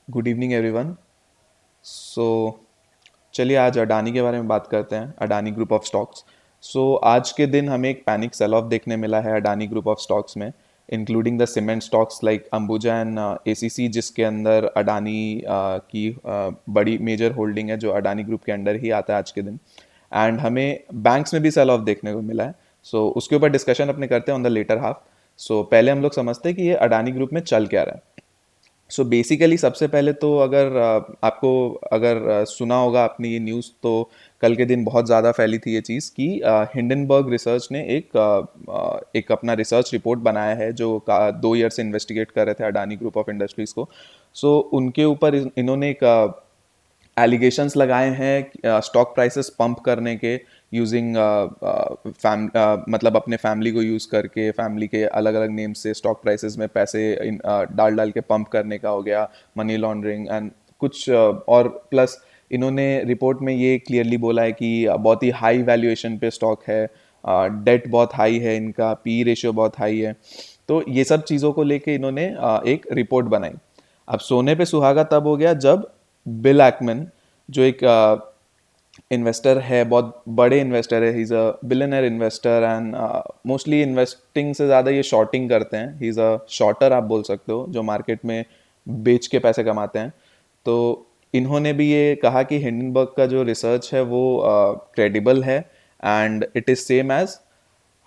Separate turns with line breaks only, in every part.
Good evening everyone. सो चलिए आज अडानी के बारे में बात करते हैं, अडानी ग्रुप ऑफ स्टॉक्स। आज के दिन हमें एक पैनिक सेल ऑफ देखने मिला है अडानी ग्रुप ऑफ स्टॉक्स में, including the cement stocks like Ambuja and ACC, जिसके अंदर अडानी की बड़ी मेजर होल्डिंग है, जो अडानी ग्रुप के अंडर ही आता है आज के दिन। एंड हमें बैंक्स में भी सेल ऑफ देखने को मिला है। उसके ऊपर डिस्कशन अपने करते हैं ऑन द लेटर हाफ। पहले हम लोग समझते हैं कि ये अडानी ग्रुप में चल क्या रहा है। बेसिकली सबसे पहले तो अगर आपको अगर सुना होगा आपने ये न्यूज़, तो कल के दिन बहुत ज़्यादा फैली थी ये चीज़ कि हिंडनबर्ग रिसर्च ने एक अपना रिसर्च रिपोर्ट बनाया है, जो 2 ईयर से इन्वेस्टिगेट कर रहे थे अडानी ग्रुप ऑफ इंडस्ट्रीज़ को। उनके ऊपर इन्होंने एक एलिगेशंस लगाए हैं स्टॉक प्राइसेस पंप करने के, यूजिंग मतलब अपने फैमिली को यूज़ करके, फैमिली के अलग अलग नेम से स्टॉक प्राइसेस में पैसे डाल डाल के पंप करने का हो गया, मनी लॉन्ड्रिंग एंड कुछ और प्लस। इन्होंने रिपोर्ट में ये क्लियरली बोला है कि बहुत ही हाई वैल्यूएशन पे स्टॉक है, डेट बहुत हाई है, इनका पी रेशियो बहुत हाई है। तो ये सब चीज़ों को लेके इन्होंने एक रिपोर्ट बनाई। अब सोने पे सुहागा तब हो गया जब बिल एक्मन, जो एक इन्वेस्टर है, बहुत बड़े इन्वेस्टर है, he is a billionaire investor and mostly investing से ज़्यादा ये शॉर्टिंग करते हैं। ही इज़ अ शॉर्टर आप बोल सकते हो, जो मार्केट में बेच के पैसे कमाते हैं। तो इन्होंने भी ये कहा कि हिंडनबर्ग का जो रिसर्च है वो क्रेडिबल है and it is same as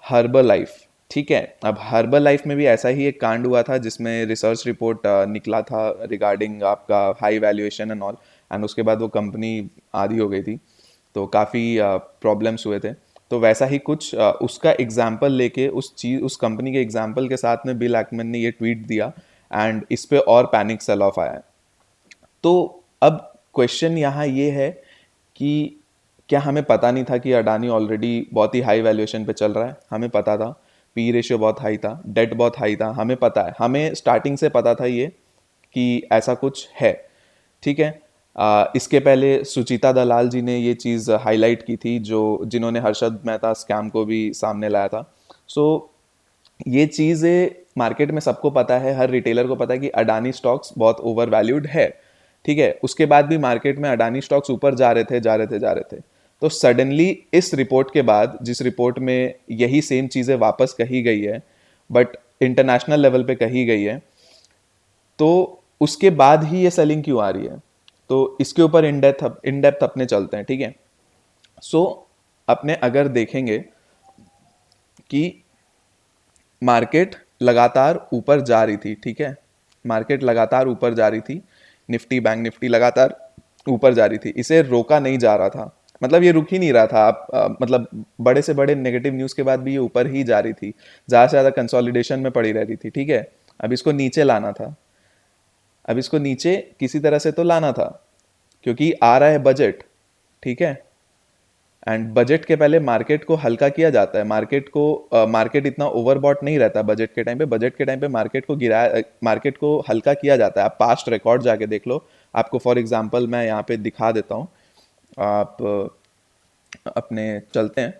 Herbalife. ठीक है, अब हर्बल लाइफ में भी ऐसा ही एक कांड हुआ था, जिसमें रिसर्च रिपोर्ट निकला था रिगार्डिंग आपका high valuation and all, and उसके बाद वो कंपनी आधी हो गई थी, तो काफ़ी प्रॉब्लम्स हुए थे। तो वैसा ही कुछ उसका एग्जाम्पल लेके, उस कंपनी के एग्जाम्पल के साथ में बिल एक्मन ने ये ट्वीट दिया, एंड इस पे और पैनिक सेल ऑफ आया है। तो अब क्वेश्चन यहाँ ये है कि क्या हमें पता नहीं था कि अडानी ऑलरेडी बहुत ही हाई वैल्यूएशन पे चल रहा है? हमें पता था, पी रेशियो बहुत हाई था, डेट बहुत हाई था, हमें पता है, हमें स्टार्टिंग से पता था ये कि ऐसा कुछ है। ठीक है। इसके पहले सुचिता दलाल जी ने ये चीज़ हाईलाइट की थी, जो जिन्होंने हर्षद मेहता स्कैम को भी सामने लाया था। सो ये चीज़ें मार्केट में सबको पता है, हर रिटेलर को पता है कि अडानी स्टॉक्स बहुत ओवर वैल्यूड है। ठीक है, उसके बाद भी मार्केट में अडानी स्टॉक्स ऊपर जा रहे थे, जा रहे थे, जा रहे थे। तो सडनली इस रिपोर्ट के बाद, जिस रिपोर्ट में यही सेम चीज़ें वापस कही गई है, बट इंटरनेशनल लेवल पे कही गई है, तो उसके बाद ही ये सेलिंग क्यों आ रही है? तो इसके ऊपर इन डेप्थ अपने चलते हैं। ठीक है। सो अपने अगर देखेंगे कि मार्केट लगातार ऊपर जा रही थी। ठीक है, मार्केट लगातार ऊपर जा रही थी, निफ्टी बैंक निफ्टी लगातार ऊपर जा रही थी, इसे रोका नहीं जा रहा था। मतलब ये रुक ही नहीं रहा था। आप मतलब बड़े से बड़े नेगेटिव न्यूज़ के बाद भी ये ऊपर ही जा रही थी, ज़्यादा से ज़्यादा कंसोलिडेशन में पड़ी रह रही थी। ठीक है, अब इसको नीचे लाना था, अब इसको नीचे किसी तरह से तो लाना था, क्योंकि आ रहा है बजट। ठीक है, एंड बजट के पहले मार्केट को हल्का किया जाता है। मार्केट इतना ओवरबॉट नहीं रहता बजट के टाइम पे। बजट के टाइम पे मार्केट को हल्का किया जाता है। आप पास्ट रिकॉर्ड जाके देख लो। आपको फॉर एग्जांपल मैं यहाँ पे दिखा देता हूँ। आप अपने चलते हैं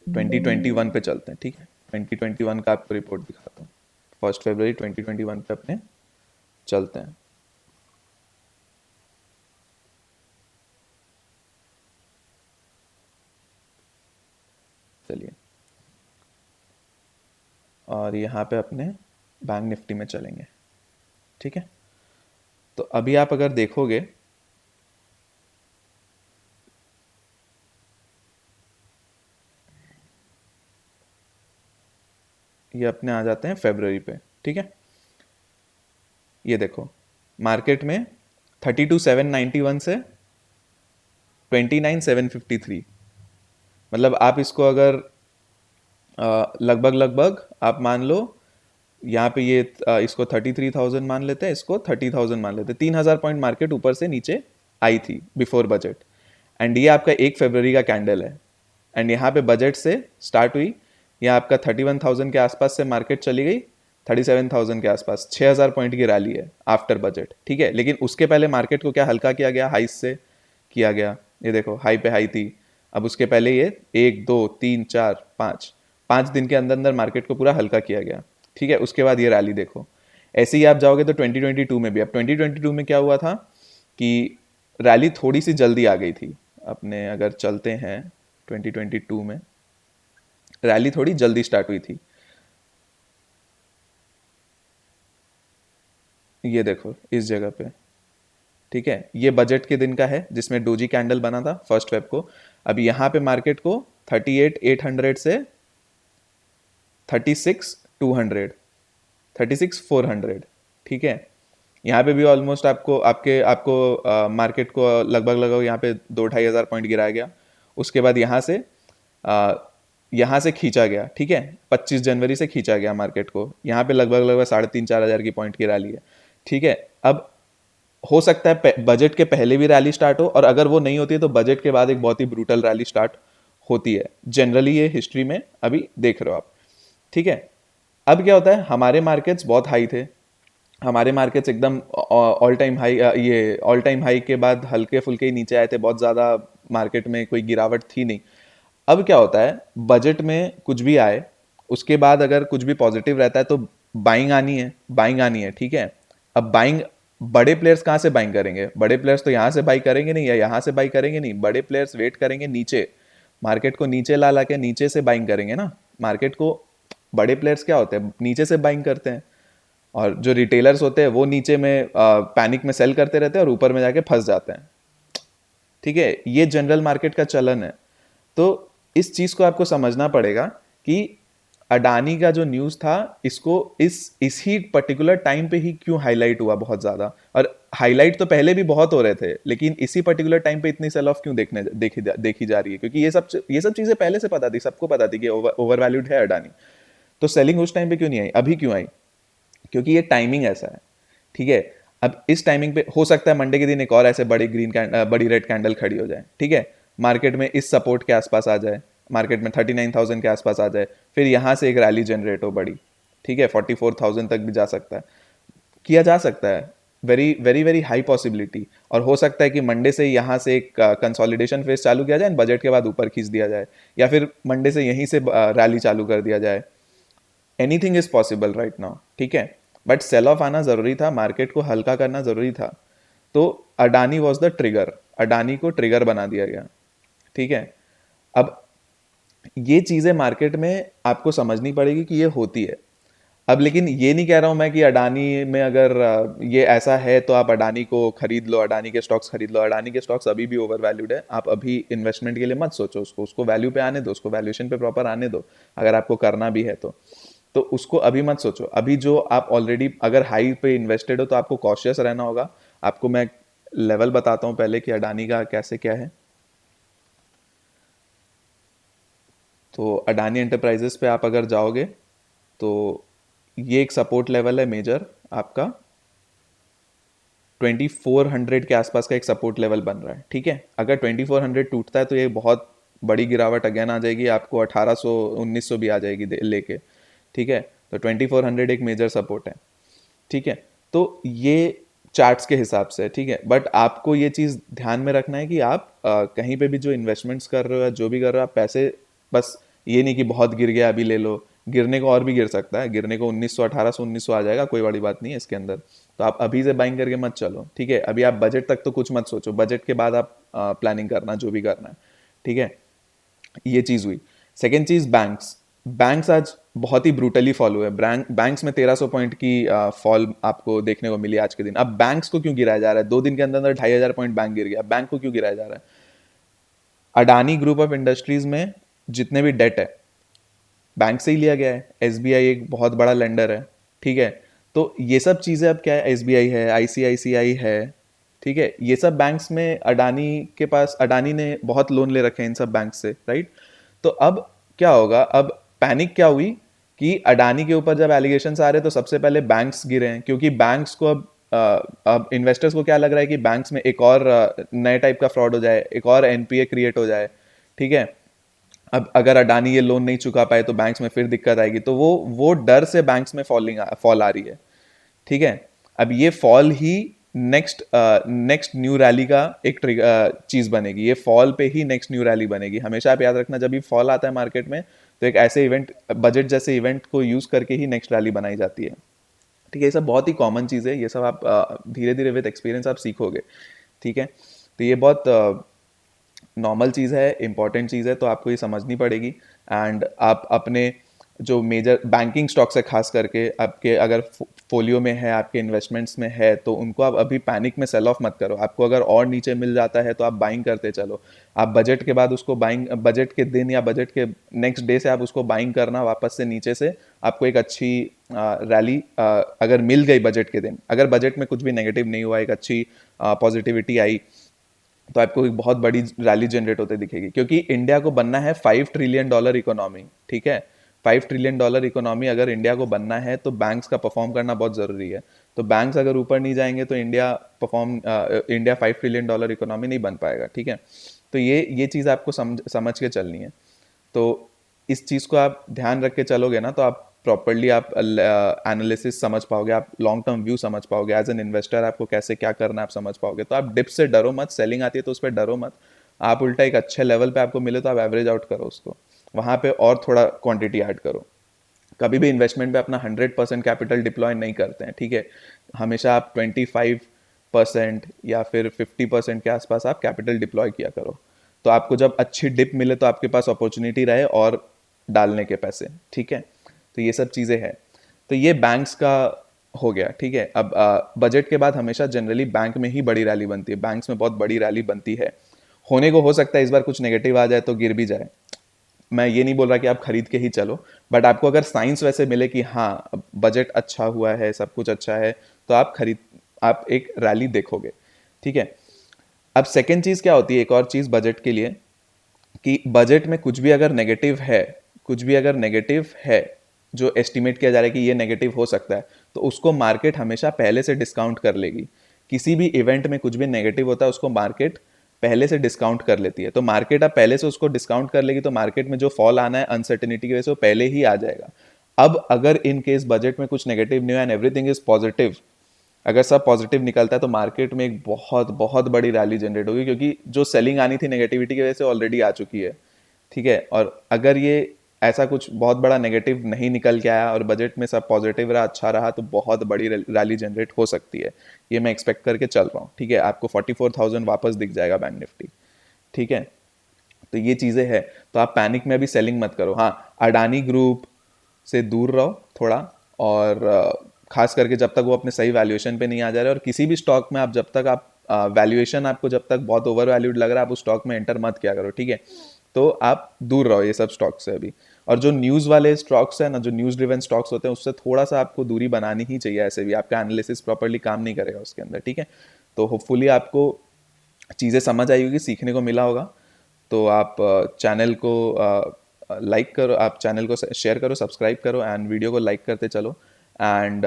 2021 पे चलते हैं। ठीक है, 2021 का आपको रिपोर्ट दिखाता हूँ। 1 फरवरी 2021 पे अपने चलते हैं। चलिए, और यहाँ पे अपने बैंक निफ्टी में चलेंगे। ठीक है, तो अभी आप अगर देखोगे, ये अपने आ जाते हैं फरवरी पे। ठीक है, ये देखो, मार्केट में 32,791 से 29,753, मतलब आप इसको अगर लगभग लगभग आप मान लो, यहाँ पे ये इसको 33,000 मान लेते हैं, इसको 30,000 मान लेते हैं। 3,000 पॉइंट मार्केट ऊपर से नीचे आई थी बिफोर बजट, एंड ये आपका 1 फरवरी का कैंडल है। एंड यहाँ पे बजट से स्टार्ट हुई, यहाँ आपका 31,000 के आसपास से मार्केट चली गई 37,000 के आसपास। 6,000 पॉइंट की रैली है आफ्टर बजट। ठीक है, लेकिन उसके पहले मार्केट को क्या हल्का किया गया? हाई से किया गया। ये देखो, हाई पे हाई थी। अब उसके पहले ये 1 2 3 4 5 5 दिन के अंदर अंदर मार्केट को पूरा हल्का किया गया। ठीक है, उसके बाद ये रैली देखो, ऐसे ही आप जाओगे तो 2022 में भी, अब 2022 में क्या हुआ था कि रैली थोड़ी सी जल्दी आ गई थी। अपने अगर चलते हैं 2022 में, रैली थोड़ी जल्दी स्टार्ट हुई थी। ये देखो इस जगह पे, ठीक है, ये बजट के दिन का है जिसमें डोजी कैंडल बना था 1 फेब को। अब यहाँ पे मार्केट को 38,800 से 36,200, 36,400, ठीक है। यहाँ पे भी ऑलमोस्ट आपको आपके आपको मार्केट को लगभग लगभग यहाँ पे 2-2.5 हज़ार पॉइंट गिराया गया। उसके बाद आ, यहाँ से खींचा गया, ठीक है, 25 जनवरी से खींचा गया मार्केट को। यहाँ पे लगभग लगभग 3,500-4,000 की पॉइंट की रैली है, ठीक है। अब हो सकता है बजट के पहले भी रैली स्टार्ट हो, और अगर वो नहीं होती है तो बजट के बाद एक बहुत ही ब्रूटल रैली स्टार्ट होती है जनरली, ये हिस्ट्री में अभी देख रहे हो आप, ठीक है। अब क्या होता है, हमारे मार्केट्स बहुत हाई थे, हमारे मार्केट्स एकदम ऑल टाइम हाई, ये ऑल टाइम हाई के बाद हल्के फुल्के ही नीचे आए थे, बहुत ज़्यादा मार्केट में कोई गिरावट थी नहीं। अब क्या होता है, बजट में कुछ भी आए उसके बाद अगर कुछ भी पॉजिटिव रहता है तो बाइंग आनी है, बाइंग आनी है, ठीक है। अब बाइंग, बड़े प्लेयर्स कहाँ से बाइंग करेंगे? बड़े प्लेयर्स तो यहाँ से बाई करेंगे नहीं या यहाँ से बाई करेंगे नहीं, बड़े प्लेयर्स वेट करेंगे नीचे, मार्केट को नीचे ला ला के नीचे से बाइंग करेंगे ना मार्केट को। बड़े प्लेयर्स क्या होते हैं, नीचे से बाइंग करते हैं, और जो रिटेलर्स होते हैं वो नीचे में पैनिक में सेल करते रहते हैं और ऊपर में जाके फंस जाते हैं, ठीक है। ये जनरल मार्केट का चलन है। तो इस चीज को आपको समझना पड़ेगा कि अडानी का जो न्यूज था, इसको इस ही पर्टिकुलर टाइम पे ही क्यों हाईलाइट हुआ बहुत ज्यादा, और हाईलाइट तो पहले भी बहुत हो रहे थे, लेकिन इसी पर्टिकुलर टाइम पे इतनी सेल ऑफ क्यों देखी जा रही है, क्योंकि ये सब चीजें पहले से पता थी, सबको पता थी कि ओवर वैल्यूड है अडानी। तो सेलिंग उस टाइम पे क्यों नहीं आई, अभी क्यों आई? क्योंकि ये टाइमिंग ऐसा है, ठीक है। अब इस टाइमिंग पे हो सकता है मंडे के दिन एक और ऐसे बड़ी रेड कैंडल खड़ी हो जाए, ठीक है, मार्केट में इस सपोर्ट के आसपास आ जाए, मार्केट में 39,000 के आसपास आ जाए, फिर यहाँ से एक रैली जनरेट हो बड़ी, ठीक है, 44,000 तक भी जा सकता है, किया जा सकता है, very very very high possibility. और हो सकता है कि मंडे से यहाँ से एक कंसोलिडेशन फेज चालू किया जाए, बजट के बाद ऊपर खींच दिया जाए, या फिर मंडे से यहीं से रैली चालू कर दिया जाए। Anything is possible right now, ठीक है। बट सेल ऑफ आना जरूरी था, मार्केट को हल्का करना जरूरी था। तो Adani was the trigger, Adani को ट्रिगर बना दिया गया, ठीक है। अब ये चीजें मार्केट में आपको समझनी पड़ेगी कि ये होती है। अब लेकिन ये नहीं कह रहा हूं मैं कि अडानी में अगर ये ऐसा है तो आप अडानी को खरीद लो, अडानी के स्टॉक्स खरीद लो। अडानी के स्टॉक्स अभी भी ओवर वैल्यूड है, आप अभी इन्वेस्टमेंट के लिए मत सोचो उसको, उसको वैल्यू पे आने दो, उसको वैल्यूएशन पे प्रॉपर आने दो, अगर आपको करना भी है तो उसको अभी मत सोचो। अभी जो आप ऑलरेडी अगर हाई पे इन्वेस्टेड हो तो आपको कॉशियस रहना होगा। आपको मैं लेवल बताता हूँ पहले कि अडानी का कैसे क्या है। तो अडानी एंटरप्राइजेस पे आप अगर जाओगे तो ये एक सपोर्ट लेवल है मेजर आपका, 2400 के आसपास का एक सपोर्ट लेवल बन रहा है, ठीक है। अगर 2400 टूटता है तो ये बहुत बड़ी गिरावट अगेन आ जाएगी, आपको 1800 1900 भी आ जाएगी लेके, ठीक है। तो 2400 एक मेजर सपोर्ट है, ठीक है। तो ये चार्ट्स के हिसाब से, ठीक है। बट आपको ये चीज़ ध्यान में रखना है कि आप कहीं पे भी जो इन्वेस्टमेंट्स कर रहे हो या जो भी कर रहे हो, आप पैसे बस ये नहीं कि बहुत गिर गया अभी ले लो, गिरने को और भी गिर सकता है, गिरने को 1900 1800 1900 आ जाएगा, कोई बड़ी बात नहीं है इसके अंदर। तो आप अभी से बाइंग करके मत चलो, ठीक है। अभी आप बजट तक तो कुछ मत सोचो, बजट के बाद आप प्लानिंग करना जो भी करना है, ठीक है। ये चीज़ हुई। सेकेंड चीज़, बैंक्स, बैंक्स आज बहुत ही ब्रूटली फॉल हुए। बैंक्स में 1300 पॉइंट की फॉल आपको देखने को मिली आज के दिन। अब बैंक्स को क्यों गिराया जा रहा है? 2 दिन के अंदर अंदर 2,500 पॉइंट बैंक गिर गया, बैंक को क्यों गिराया जा रहा है? अडानी ग्रुप ऑफ इंडस्ट्रीज में जितने भी डेट है बैंक से ही लिया गया है। एसबीआई एक बहुत बड़ा लेंडर है, ठीक है। तो ये सब चीज़ें अब क्या है, एसबीआई है, आईसीआईसीआई है, ठीक है, ये सब बैंक्स में अडानी के पास, अडानी ने बहुत लोन ले रखे हैं इन सब बैंक से, राइट। तो अब क्या होगा, अब पैनिक क्या हुई कि अडानी के ऊपर जब एलिगेशन आ रहे हैं तो सबसे पहले बैंक्स गिरे हैं, क्योंकि बैंक्स को अब इन्वेस्टर्स को क्या लग रहा है कि बैंक्स में एक और नए टाइप का फ्रॉड हो जाए, एक और एनपीए क्रिएट हो जाए, ठीक है। अब अगर अडानी ये लोन नहीं चुका पाए तो बैंक्स में फिर दिक्कत आएगी, तो वो डर से बैंक्स में फॉल आ रही है, ठीक है। अब ये फॉल ही नेक्स्ट न्यू रैली का एक चीज बनेगी, ये फॉल पे ही नेक्स्ट न्यू रैली बनेगी। हमेशा आप याद रखना, जब भी फॉल आता है मार्केट में तो एक ऐसे इवेंट, बजट जैसे इवेंट को यूज करके ही नेक्स्ट रैली बनाई जाती है, ठीक है, ये सब बहुत ही कॉमन चीज़ है, ये सब आप धीरे धीरे विद एक्सपीरियंस आप सीखोगे। ठीक है, तो ये बहुत नॉर्मल चीज़ है, इंपॉर्टेंट चीज़ है, तो आपको ये समझनी पड़ेगी। एंड आप अपने जो मेजर बैंकिंग स्टॉक्स है, खास करके आपके अगर फोलियो में है, आपके इन्वेस्टमेंट्स में है, तो उनको आप अभी पैनिक में सेल ऑफ मत करो। आपको अगर और नीचे मिल जाता है तो आप बाइंग करते चलो। आप बजट के बाद उसको बाइंग, बजट के दिन या बजट के नेक्स्ट डे से आप उसको बाइंग करना वापस से नीचे से, आपको एक अच्छी रैली अगर मिल गई बजट के दिन, अगर बजट में कुछ भी नेगेटिव नहीं हुआ, एक अच्छी पॉजिटिविटी आई, तो आपको एक बहुत बड़ी रैली जनरेट होते दिखेगी। क्योंकि इंडिया को बनना है $5 ट्रिलियन इकोनॉमी। ठीक है, $5 ट्रिलियन इकोनॉमी अगर इंडिया को बनना है तो बैंक्स का परफॉर्म करना बहुत ज़रूरी है। तो बैंक्स अगर ऊपर नहीं जाएंगे तो इंडिया $5 ट्रिलियन इकोनॉमी नहीं बन पाएगा। ठीक है, तो ये चीज़ आपको समझ के चलनी है। तो इस चीज़ को आप ध्यान रख के चलोगे ना, तो आप प्रॉपरली आप एनालिसिस समझ पाओगे, आप लॉन्ग टर्म व्यू समझ पाओगे, एज एन इन्वेस्टर आपको कैसे क्या करना है आप समझ पाओगे। तो आप डिप से डरो मत, सेलिंग आती है तो उस पर डरो मत, आप उल्टा एक अच्छे लेवल पे आपको मिले तो आप एवरेज आउट करो उसको, वहाँ पे और थोड़ा क्वांटिटी ऐड करो। कभी भी इन्वेस्टमेंट पे अपना 100% कैपिटल डिप्लॉय नहीं करते हैं। ठीक है, हमेशा आप 25% या फिर 50% के आसपास आप कैपिटल डिप्लॉय किया करो, तो आपको जब अच्छी डिप मिले तो आपके पास अपॉर्चुनिटी रहे और डालने के पैसे। ठीक है, तो ये सब चीज़ें हैं। तो ये बैंक्स का हो गया। ठीक है, अब बजट के बाद हमेशा जनरली बैंक में ही बड़ी रैली बनती है, बैंक्स में बहुत बड़ी रैली बनती है। होने को हो सकता है इस बार कुछ नेगेटिव आ जाए तो गिर भी जाए, मैं ये नहीं बोल रहा कि आप खरीद के ही चलो, बट आपको अगर साइंस वैसे मिले कि हाँ बजट अच्छा हुआ है, सब कुछ अच्छा है, तो आप एक रैली देखोगे। ठीक है, अब सेकेंड चीज़ क्या होती है, एक और चीज़ बजट के लिए, कि बजट में कुछ भी अगर नेगेटिव है, कुछ भी अगर नेगेटिव है जो एस्टिमेट किया जा रहा है कि ये नेगेटिव हो सकता है, तो उसको मार्केट हमेशा पहले से डिस्काउंट कर लेगी। किसी भी इवेंट में कुछ भी नेगेटिव होता है उसको मार्केट पहले से डिस्काउंट कर लेती है। तो मार्केट अब पहले से उसको डिस्काउंट कर लेगी, तो मार्केट में जो फॉल आना है अनसर्टेनिटी की वजह से वो पहले ही आ जाएगा। अब अगर इन केस बजट में कुछ नेगेटिव नहीं है एंड एवरीथिंग इज पॉजिटिव, अगर सब पॉजिटिव निकलता है तो मार्केट में एक बहुत बहुत बड़ी रैली जनरेट होगी, क्योंकि जो सेलिंग आनी थी नेगेटिविटी की वजह से ऑलरेडी आ चुकी है। ठीक है, और अगर ये ऐसा कुछ बहुत बड़ा नेगेटिव नहीं निकल के आया और बजट में सब पॉजिटिव रहा, अच्छा रहा, तो बहुत बड़ी रैली जनरेट हो सकती है। ये मैं एक्सपेक्ट करके चल रहा हूँ। ठीक है, आपको 44,000 वापस दिख जाएगा बैंक निफ्टी। ठीक है, तो ये चीज़ें हैं, तो आप पैनिक में अभी सेलिंग मत करो। हाँ, अडानी ग्रुप से दूर रहो थोड़ा, और खास करके जब तक वो अपने सही वैल्यूएशन पे नहीं आ जा रहे, और किसी भी स्टॉक में आप जब तक आप वैल्यूएशन आपको जब तक बहुत ओवर वैल्यूड लग रहा है, आप उस स्टॉक में एंटर मत किया करो। ठीक है, तो आप दूर रहो ये सब स्टॉक से अभी। और जो न्यूज़ वाले स्टॉक्स है ना, जो न्यूज़ ड्रिवन स्टॉक्स होते हैं, उससे थोड़ा सा आपको दूरी बनानी ही चाहिए। ऐसे भी आपका एनालिसिस प्रॉपरली काम नहीं करेगा उसके अंदर। ठीक है, तो होपफुली आपको चीज़ें समझ आई होगी, सीखने को मिला होगा। तो आप चैनल को लाइक करो, आप चैनल को शेयर करो, सब्सक्राइब करो, एंड वीडियो को लाइक करते चलो। एंड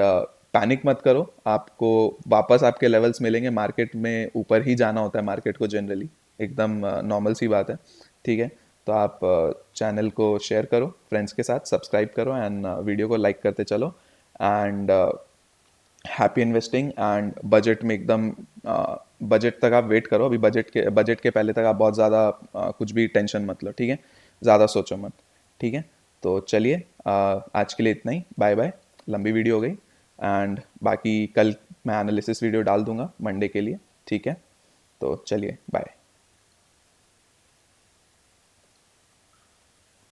पैनिक मत करो, आपको वापस आपके लेवल्स मिलेंगे। मार्केट में ऊपर ही जाना होता है मार्केट को जनरली, एकदम नॉर्मल सी बात है। ठीक है, तो आप चैनल को शेयर करो फ्रेंड्स के साथ, सब्सक्राइब करो, एंड वीडियो को लाइक करते चलो। And happy investing. And budget में एकदम बजट तक आप वेट करो, अभी बजट के पहले तक आप बहुत ज़्यादा कुछ भी टेंशन मत लो। ठीक है, ज़्यादा सोचो मत। ठीक है, तो चलिए आज के लिए इतना ही, बाय बाय। लंबी वीडियो हो गई, एंड बाकी कल मैं एनालिसिस वीडियो डाल दूंगा मंडे के लिए। ठीक है, तो चलिए बाय।